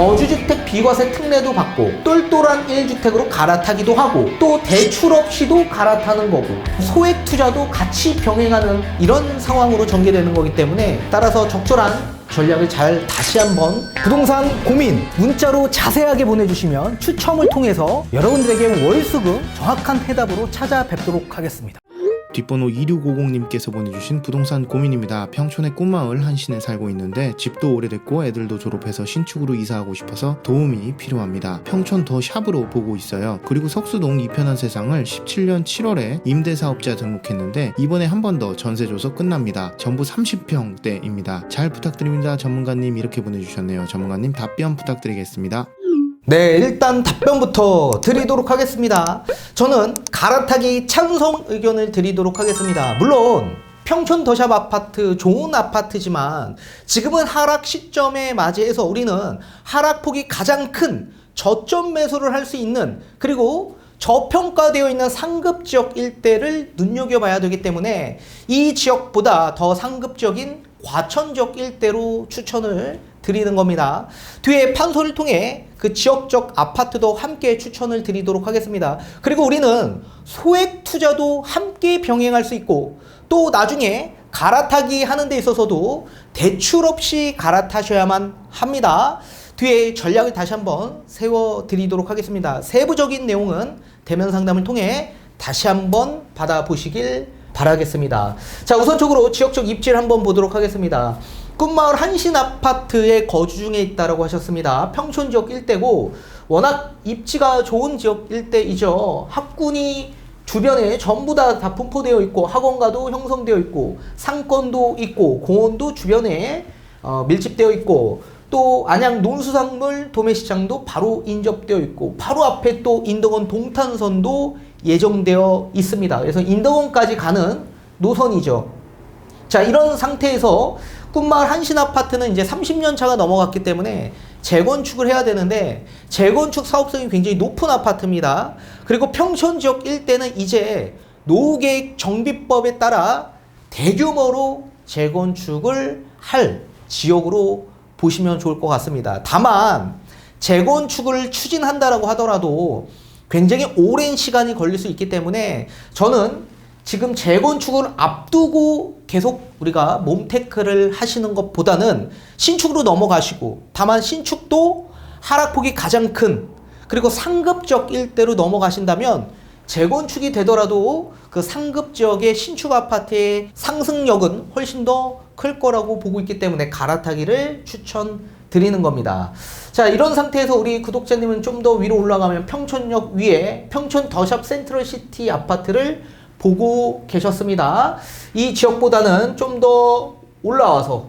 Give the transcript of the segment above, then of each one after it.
거주주택 비과세 특례도 받고 똘똘한 1주택으로 갈아타기도 하고 또 대출 없이도 갈아타는 거고 소액 투자도 같이 병행하는 이런 상황으로 전개되는 거기 때문에 따라서 적절한 전략을 잘 다시 한번 부동산 고민 문자로 자세하게 보내주시면 추첨을 통해서 여러분들에게 월수금 정확한 해답으로 찾아뵙도록 하겠습니다. 뒷번호 2650님께서 보내주신 부동산 고민입니다. 평촌의 꿈마을 한신에 살고 있는데 집도 오래됐고 애들도 졸업해서 신축으로 이사하고 싶어서 도움이 필요합니다. 평촌 더 샵으로 보고 있어요. 그리고 석수동 이편한 세상을 17년 7월에 임대사업자 등록했는데 이번에 한 번 더 전세 줘서 끝납니다. 전부 30평대입니다. 잘 부탁드립니다. 전문가님 이렇게 보내주셨네요. 전문가님 답변 부탁드리겠습니다. 네, 일단 답변부터 드리도록 하겠습니다. 저는 갈아타기 찬성 의견을 드리도록 하겠습니다. 물론 평촌 더샵 아파트 좋은 아파트지만 지금은 하락 시점에 맞이해서 우리는 하락폭이 가장 큰 저점 매수를 할 수 있는 그리고 저평가되어 있는 상급 지역 일대를 눈여겨봐야 되기 때문에 이 지역보다 더 상급적인 과천적 일대로 추천을 드리는 겁니다. 뒤에 판소를 통해 그 지역적 아파트도 함께 추천을 드리도록 하겠습니다. 그리고 우리는 소액 투자도 함께 병행할 수 있고 또 나중에 갈아타기 하는 데 있어서도 대출 없이 갈아타셔야만 합니다. 뒤에 전략을 다시 한번 세워드리도록 하겠습니다. 세부적인 내용은 대면 상담을 통해 다시 한번 받아보시길 바라겠습니다. 자, 우선적으로 지역적 입지를 한번 보도록 하겠습니다. 꿈마을 한신 아파트에 거주 중에 있다라고 하셨습니다. 평촌 지역 일대고 워낙 입지가 좋은 지역 일대이죠. 학군이 주변에 전부 다 분포되어 있고 학원가도 형성되어 있고 상권도 있고 공원도 주변에 밀집되어 있고 또 안양 논수산물 도매시장도 바로 인접되어 있고 바로 앞에 또 인덕원 동탄선도 예정되어 있습니다. 그래서 인덕원까지 가는 노선이죠. 자, 이런 상태에서 꿈마을 한신 아파트는 이제 30년 차가 넘어갔기 때문에 재건축을 해야 되는데 재건축 사업성이 굉장히 높은 아파트입니다. 그리고 평촌 지역 일대는 이제 노후계획 정비법에 따라 대규모로 재건축을 할 지역으로 보시면 좋을 것 같습니다. 다만 재건축을 추진한다라고 하더라도 굉장히 오랜 시간이 걸릴 수 있기 때문에 저는 지금 재건축을 앞두고 계속 우리가 몸테크를 하시는 것보다는 신축으로 넘어가시고 다만 신축도 하락폭이 가장 큰 그리고 상급적 일대로 넘어가신다면 재건축이 되더라도 그 상급 지역의 신축 아파트의 상승력은 훨씬 더 클 거라고 보고 있기 때문에 갈아타기를 추천드리는 겁니다. 자, 이런 상태에서 우리 구독자님은 좀 더 위로 올라가면 평촌역 위에 평촌 더샵 센트럴시티 아파트를 보고 계셨습니다. 이 지역보다는 좀 더 올라와서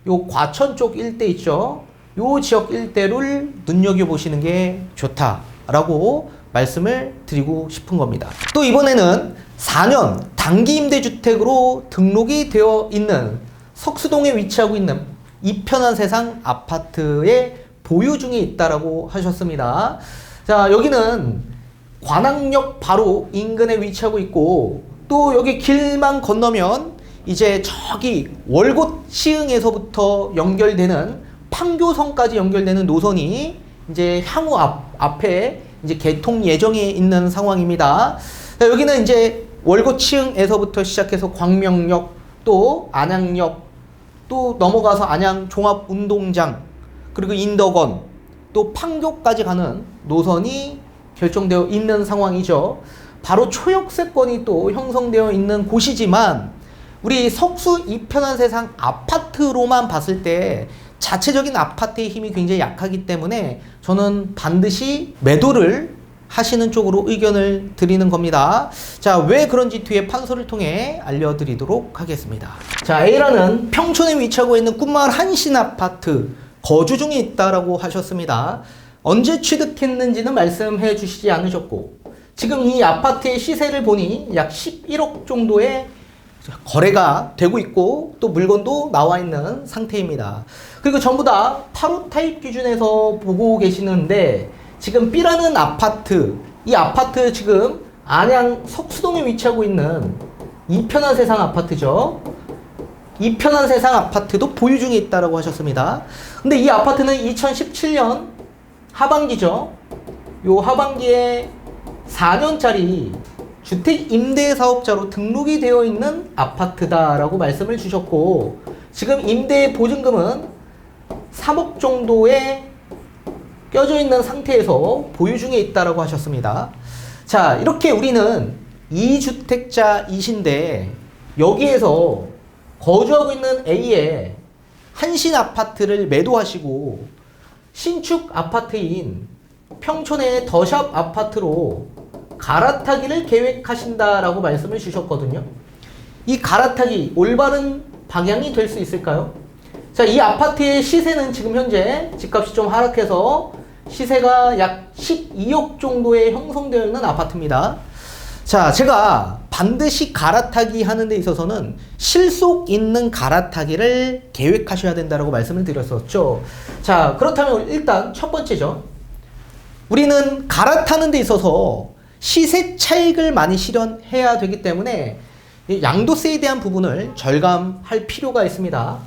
요 과천 쪽 일대 있죠. 요 지역 일대를 눈여겨보시는 게 좋다라고 말씀을 드리고 싶은 겁니다. 또 이번에는 4년 단기 임대주택으로 등록이 되어 있는 석수동에 위치하고 있는 이편한 세상 아파트의 보유 중에 있다라고 하셨습니다. 자, 여기는 관악역 바로 인근에 위치하고 있고 또 여기 길만 건너면 이제 저기 월곶 시흥에서부터 연결되는 판교선까지 연결되는 노선이 이제 향후 앞에 이제 개통 예정에 있는 상황입니다. 자, 여기는 이제 월곶 시흥에서부터 시작해서 광명역 또 안양역 또 넘어가서 안양 종합운동장 그리고 인덕원 또 판교까지 가는 노선이 결정되어 있는 상황이죠. 바로 초역세권이 또 형성되어 있는 곳이지만 우리 석수 이편한 세상 아파트로만 봤을 때 자체적인 아파트의 힘이 굉장히 약하기 때문에 저는 반드시 매도를 하시는 쪽으로 의견을 드리는 겁니다. 자, 왜 그런지 뒤에 판서를 통해 알려드리도록 하겠습니다. 자, A라는 평촌에 위치하고 있는 꿈마을 한신 아파트 거주 중에 있다라고 하셨습니다. 언제 취득했는지는 말씀해 주시지 않으셨고 지금 이 아파트의 시세를 보니 약 11억 정도의 거래가 되고 있고 또 물건도 나와 있는 상태입니다. 그리고 전부 다 8호 타입 기준에서 보고 계시는데 지금 B라는 아파트, 이 아파트 지금 안양 석수동에 위치하고 있는 이편한 세상 아파트죠. 이편한 세상 아파트도 보유 중에 있다라고 하셨습니다. 근데 이 아파트는 2017년 하반기죠. 요 하반기에 4년짜리 주택 임대 사업자로 등록이 되어 있는 아파트다라고 말씀을 주셨고, 지금 임대 보증금은 3억 정도에 껴져 있는 상태에서 보유 중에 있다라고 하셨습니다. 자, 이렇게 우리는 2주택자이신데 여기에서 거주하고 있는 A의 한신 아파트를 매도하시고 신축 아파트인 평촌의 더샵 아파트로 갈아타기를 계획하신다라고 말씀을 주셨거든요. 이 갈아타기 올바른 방향이 될 수 있을까요? 자, 이 아파트의 시세는 지금 현재 집값이 좀 하락해서 시세가 약 12억 정도에 형성되어 있는 아파트입니다. 자, 제가 반드시 갈아타기 하는 데 있어서는 실속 있는 갈아타기를 계획하셔야 된다고 말씀을 드렸었죠. 자, 그렇다면 일단 첫 번째죠. 우리는 갈아타는 데 있어서 시세 차익을 많이 실현해야 되기 때문에 양도세에 대한 부분을 절감할 필요가 있습니다.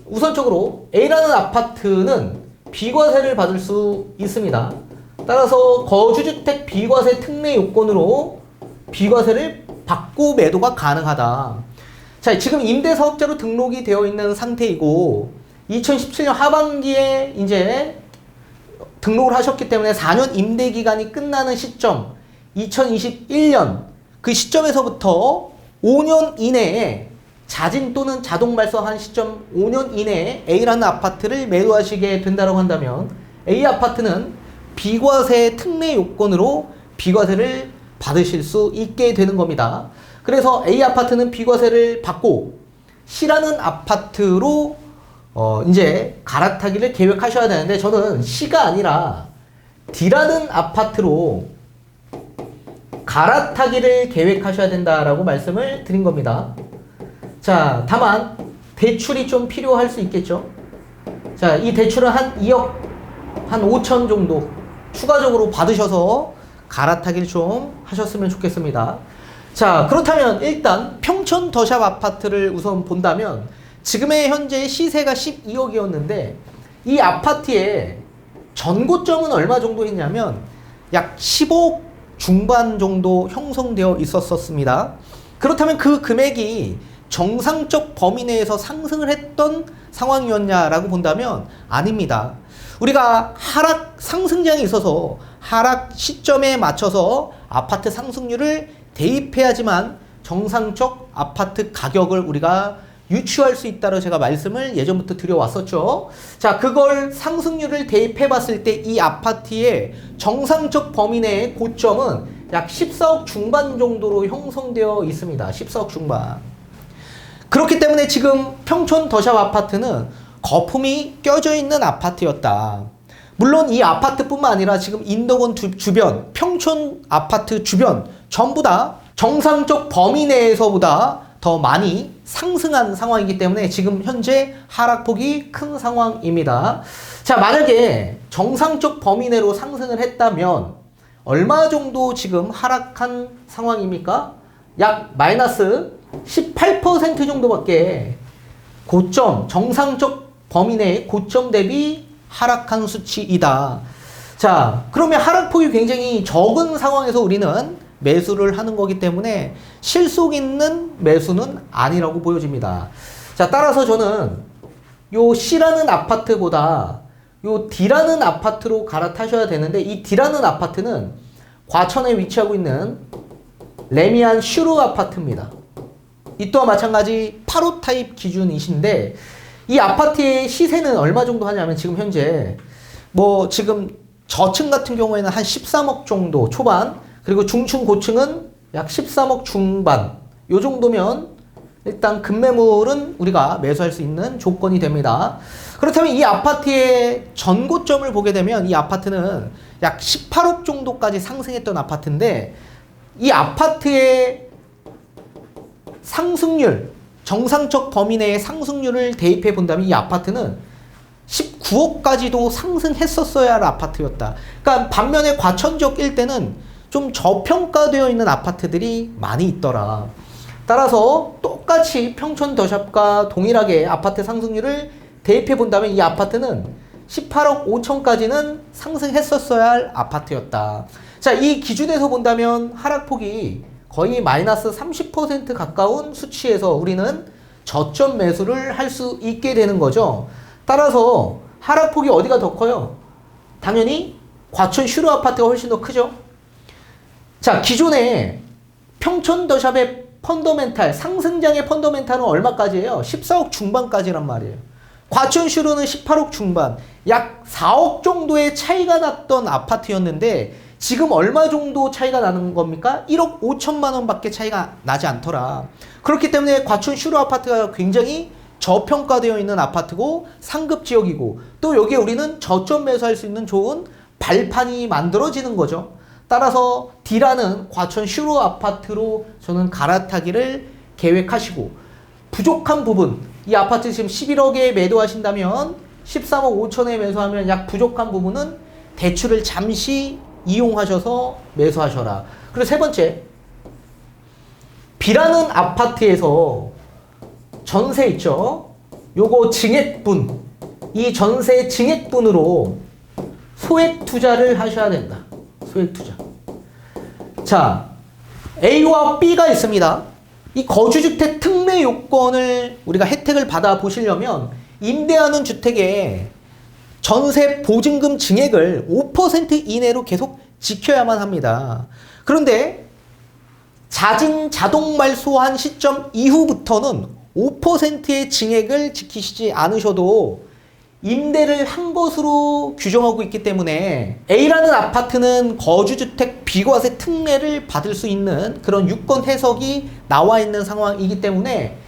우선적으로 A라는 아파트는 비과세를 받을 수 있습니다. 따라서 거주주택 비과세 특례 요건으로 비과세를 받고 매도가 가능하다. 자, 지금 임대사업자로 등록이 되어 있는 상태이고 2017년 하반기에 이제 등록을 하셨기 때문에 4년 임대 기간이 끝나는 시점 2021년 그 시점에서부터 5년 이내에 자진 또는 자동 발서한 시점 5년 이내에 A라는 아파트를 매도하시게 된다고 한다면 A 아파트는 비과세 특례 요건으로 비과세를 받으실 수 있게 되는 겁니다. 그래서 A 아파트는 비과세를 받고 C라는 아파트로 이제 갈아타기를 계획하셔야 되는데 저는 C가 아니라 D라는 아파트로 갈아타기를 계획하셔야 된다라고 말씀을 드린 겁니다. 자, 다만 대출이 좀 필요할 수 있겠죠. 자, 이 대출은 한 2억 한 5천 정도 추가적으로 받으셔서 갈아타기를 좀 하셨으면 좋겠습니다. 자, 그렇다면 일단 평촌 더샵 아파트를 우선 본다면 지금의 현재 시세가 12억이었는데 이 아파트의 전고점은 얼마 정도 했냐면 약 15억 중반 정도 형성되어 있었습니다. 그렇다면 그 금액이 정상적 범위 내에서 상승을 했던 상황이었냐라고 본다면 아닙니다. 우리가 하락 상승장이 있어서 하락 시점에 맞춰서 아파트 상승률을 대입해야지만 정상적 아파트 가격을 우리가 유추할 수 있다고 제가 말씀을 예전부터 드려왔었죠. 자, 그걸 상승률을 대입해 봤을 때 이 아파트의 정상적 범위 내의 고점은 약 14억 중반 정도로 형성되어 있습니다. 14억 중반. 그렇기 때문에 지금 평촌 더샵 아파트는 거품이 껴져 있는 아파트였다. 물론 이 아파트뿐만 아니라 지금 인덕원 주변, 평촌 아파트 주변 전부 다 정상적 범위 내에서보다 더 많이 상승한 상황이기 때문에 지금 현재 하락폭이 큰 상황입니다. 자, 만약에 정상적 범위 내로 상승을 했다면 얼마 정도 지금 하락한 상황입니까? 약 마이너스 18% 정도밖에 고점, 정상적 범위 내의 고점 대비 하락한 수치이다. 자, 그러면 하락폭이 굉장히 적은 상황에서 우리는 매수를 하는 거기 때문에 실속 있는 매수는 아니라고 보여집니다. 자, 따라서 저는 요 C라는 아파트보다 요 D라는 아파트로 갈아타셔야 되는데 이 D라는 아파트는 과천에 위치하고 있는 레미안 슈루 아파트입니다. 이 또한 마찬가지 8호 타입 기준이신데 이 아파트의 시세는 얼마 정도 하냐면 지금 현재 뭐 지금 저층 같은 경우에는 한 13억 정도 초반 그리고 중층 고층은 약 13억 중반 요 정도면 일단 급매물은 우리가 매수할 수 있는 조건이 됩니다. 그렇다면 이 아파트의 전고점을 보게 되면 이 아파트는 약 18억 정도까지 상승했던 아파트인데 이 아파트의 상승률, 정상적 범위 내의 상승률을 대입해 본다면 이 아파트는 19억까지도 상승했었어야 할 아파트였다. 그러니까 반면에 과천지역 일대는 좀 저평가되어 있는 아파트들이 많이 있더라. 따라서 똑같이 평촌 더샵과 동일하게 아파트 상승률을 대입해 본다면 이 아파트는 18억 5천까지는 상승했었어야 할 아파트였다. 자, 이 기준에서 본다면 하락폭이 거의 마이너스 30% 가까운 수치에서 우리는 저점 매수를 할 수 있게 되는 거죠. 따라서 하락폭이 어디가 더 커요? 당연히 과천 슈로 아파트가 훨씬 더 크죠. 자, 기존에 평촌 더샵의 펀더멘탈, 상승장의 펀더멘탈은 얼마까지예요? 14억 중반까지란 말이에요. 과천 슈로는 18억 중반, 약 4억 정도의 차이가 났던 아파트였는데 지금 얼마 정도 차이가 나는 겁니까? 1억 5천만 원밖에 차이가 나지 않더라. 그렇기 때문에 과천 슈로 아파트가 굉장히 저평가되어 있는 아파트고 상급 지역이고 또 여기에 우리는 저점 매수할 수 있는 좋은 발판이 만들어지는 거죠. 따라서 D라는 과천 슈로 아파트로 저는 갈아타기를 계획하시고 부족한 부분, 이 아파트 지금 11억에 매도하신다면 13억 5천에 매수하면 약 부족한 부분은 대출을 잠시 이용하셔서 매수하셔라. 그리고 세 번째, B라는 아파트에서 전세 있죠. 요거 증액분, 이 전세 증액분으로 소액 투자를 하셔야 된다. 소액 투자. 자, A와 B가 있습니다. 이 거주주택 특례 요건을 우리가 혜택을 받아 보시려면 임대하는 주택에 전세 보증금 증액을 5% 이내로 계속 지켜야만 합니다. 그런데 자진 자동 말소한 시점 이후부터는 5%의 증액을 지키시지 않으셔도 임대를 한 것으로 규정하고 있기 때문에 A라는 아파트는 거주주택 비과세 특례를 받을 수 있는 그런 유권 해석이 나와 있는 상황이기 때문에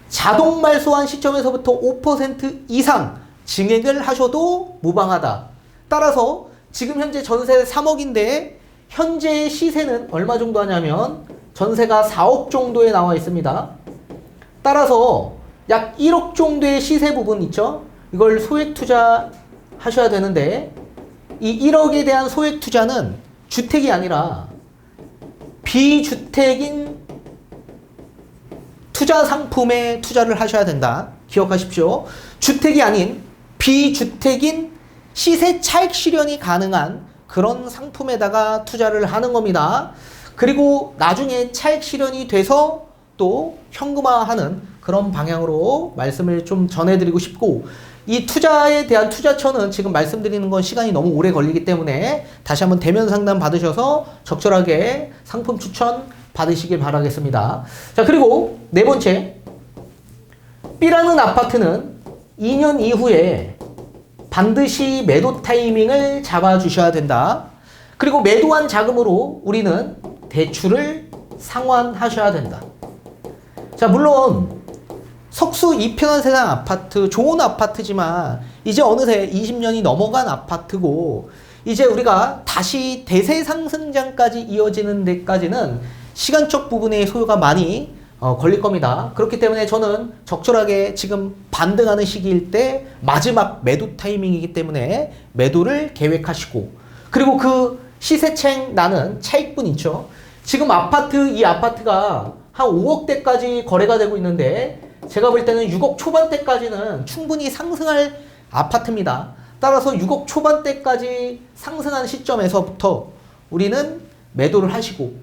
자동 말소한 시점에서부터 5% 이상 증액을 하셔도 무방하다. 따라서 지금 현재 전세 3억인데 현재의 시세는 얼마 정도 하냐면 전세가 4억 정도에 나와 있습니다. 따라서 약 1억 정도의 시세 부분 있죠? 이걸 소액 투자 하셔야 되는데 이 1억에 대한 소액 투자는 주택이 아니라 비주택인 투자 상품에 투자를 하셔야 된다. 기억하십시오. 주택이 아닌 비주택인 시세 차익 실현이 가능한 그런 상품에다가 투자를 하는 겁니다. 그리고 나중에 차익 실현이 돼서 또 현금화하는 그런 방향으로 말씀을 좀 전해드리고 싶고, 이 투자에 대한 투자처는 지금 말씀드리는 건 시간이 너무 오래 걸리기 때문에 다시 한번 대면 상담 받으셔서 적절하게 상품 추천 받으시길 바라겠습니다. 자, 그리고 네 번째, B라는 아파트는 2년 이후에 반드시 매도 타이밍을 잡아주셔야 된다. 그리고 매도한 자금으로 우리는 대출을 상환하셔야 된다. 자, 물론 석수 이편한 세상 아파트, 좋은 아파트지만 이제 어느새 20년이 넘어간 아파트고 이제 우리가 다시 대세 상승장까지 이어지는 데까지는 시간적 부분의 소요가 많이 걸릴 겁니다. 그렇기 때문에 저는 적절하게 지금 반등하는 시기일 때 마지막 매도 타이밍이기 때문에 매도를 계획하시고, 그리고 그 시세차익 나는 차익분 있죠. 지금 이 아파트가 한 5억대까지 거래가 되고 있는데 제가 볼 때는 6억 초반대까지는 충분히 상승할 아파트입니다. 따라서 6억 초반대까지 상승한 시점에서부터 우리는 매도를 하시고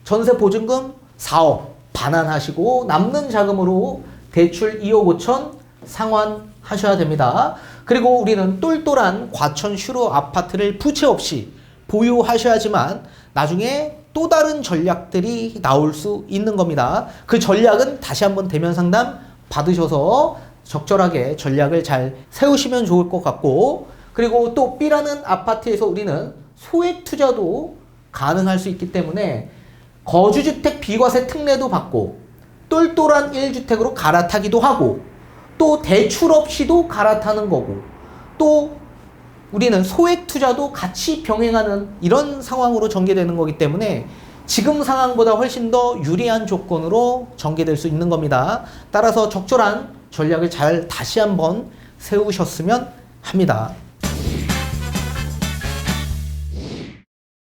전세 보증금 4억 반환하시고 남는 자금으로 대출 2억 5천 상환하셔야 됩니다. 그리고 우리는 똘똘한 과천 슈로 아파트를 부채 없이 보유하셔야지만 나중에 또 다른 전략들이 나올 수 있는 겁니다. 그 전략은 다시 한번 대면 상담 받으셔서 적절하게 전략을 잘 세우시면 좋을 것 같고, 그리고 또 B라는 아파트에서 우리는 소액 투자도 가능할 수 있기 때문에 거주주택 비과세 특례도 받고 똘똘한 1주택으로 갈아타기도 하고 또 대출 없이도 갈아타는 거고 또 우리는 소액 투자도 같이 병행하는 이런 상황으로 전개되는 거기 때문에 지금 상황보다 훨씬 더 유리한 조건으로 전개될 수 있는 겁니다. 따라서 적절한 전략을 잘 다시 한번 세우셨으면 합니다.